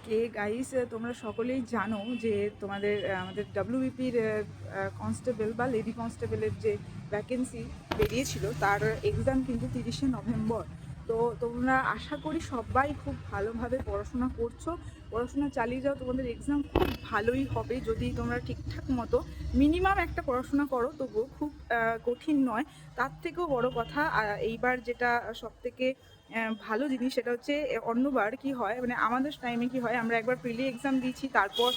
Okay guys, তোমরা সকলেই জানো যে তোমাদের আমাদের ডাব্লিউবিপির কনস্টেবল বা লেডি কনস্টেবলের যে ভ্যাকেন্সি বেরিয়েছিল তার এক্সাম কিন্তু 30শে নভেম্বর। তো তোমরা আশা করি সবাই খুব ভালোভাবে পড়াশোনা করছো, পড়াশোনা চালিয়ে যাও, তোমাদের এক্সাম খুব ভালোই হবে যদি তোমরা ঠিকঠাক মতো মিনিমাম একটা পড়াশোনা করো, তবুও খুব কঠিন নয়। তার থেকেও বড় কথা এইবার যেটা সবথেকে ভালো জিনিস সেটা হচ্ছে অন্যবার কি হয়, মানে আমাদের টাইমে কি হয়, আমরা একবার প্রিলি এক্সাম দিয়েছি, তারপর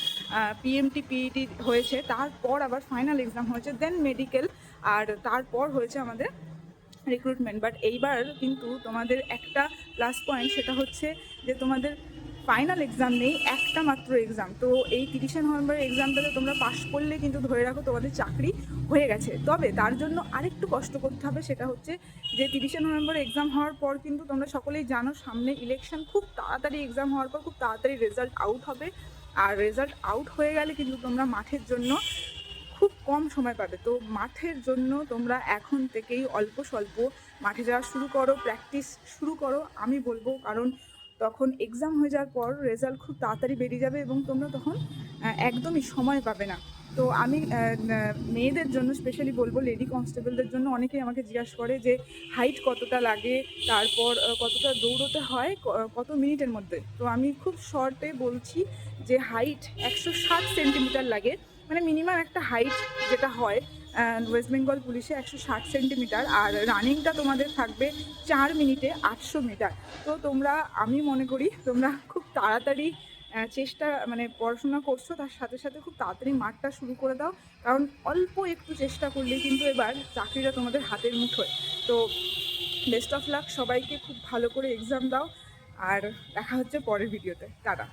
পিএমটি পিইটি হয়েছে, তারপর আবার ফাইনাল এক্সাম হয়েছে, দেন মেডিকেল, আর তারপর হয়েছে আমাদের রিক্রুটমেন্ট। বাট এইবার কিন্তু তোমাদের একটা প্লাস পয়েন্ট, সেটা হচ্ছে যে তোমাদের ফাইনাল এক্সাম নেই, একটা মাত্র এক্সাম। তো এই 30শে নভেম্বরের এক্সামটাতে তোমরা পাশ করলে কিন্তু ধরে রাখো তোমাদের চাকরি হয়ে গেছে। তবে তার জন্য আরেকটু কষ্ট করতে হবে, সেটা হচ্ছে যে 30শে নভেম্বর এক্সাম হওয়ার পর কিন্তু তোমরা সকলেই জানো সামনে ইলেকশন, খুব তাড়াতাড়ি এক্সাম হওয়ার পর খুব তাড়াতাড়ি রেজাল্ট আউট হবে। আর রেজাল্ট আউট হয়ে গেলে কিন্তু তোমরা মাঠের জন্য খুব কম সময় পাবে। তো মাঠের জন্য তোমরা এখন থেকেই অল্প স্বল্প মাঠে যাওয়া শুরু করো, প্র্যাকটিস শুরু করো আমি বলবো, কারণ তখন এক্সাম হয়ে যাওয়ার পর রেজাল্ট খুব তাড়াতাড়ি বেরিয়ে যাবে এবং তোমরা তখন একদমই সময় পাবে না। তো আমি মেয়েদের জন্য স্পেশালি বলবো, লেডি কনস্টেবলদের জন্য অনেকেই আমাকে জিজ্ঞাসা করে যে হাইট কতটা লাগে, তারপর কতটা দৌড়তে হয়, কত মিনিটের মধ্যে। তো আমি খুব শর্টে বলছি যে হাইট 160 সেন্টিমিটার লাগে, মানে মিনিমাম একটা হাইট যেটা হয় ওয়েস্ট বেঙ্গল পুলিশে 160 সেন্টিমিটার। আর রানিংটা তোমাদের থাকবে 4 মিনিটে 800 মিটার। তো তোমরা, আমি মনে করি তোমরা খুব তাড়াতাড়ি চেষ্টা, মানে পড়াশোনা করছো, তার সাথে সাথে খুব তাড়াতাড়ি মাঠটা শুরু করে দাও, কারণ অল্প একটু চেষ্টা করলেই কিন্তু এবার চাকরিটা তোমাদের হাতের মুঠোয়। তো বেস্ট অফ লাক সবাইকে, খুব ভালো করে এক্সাম দাও, আর দেখা হচ্ছে পরের ভিডিওতে। টাটা।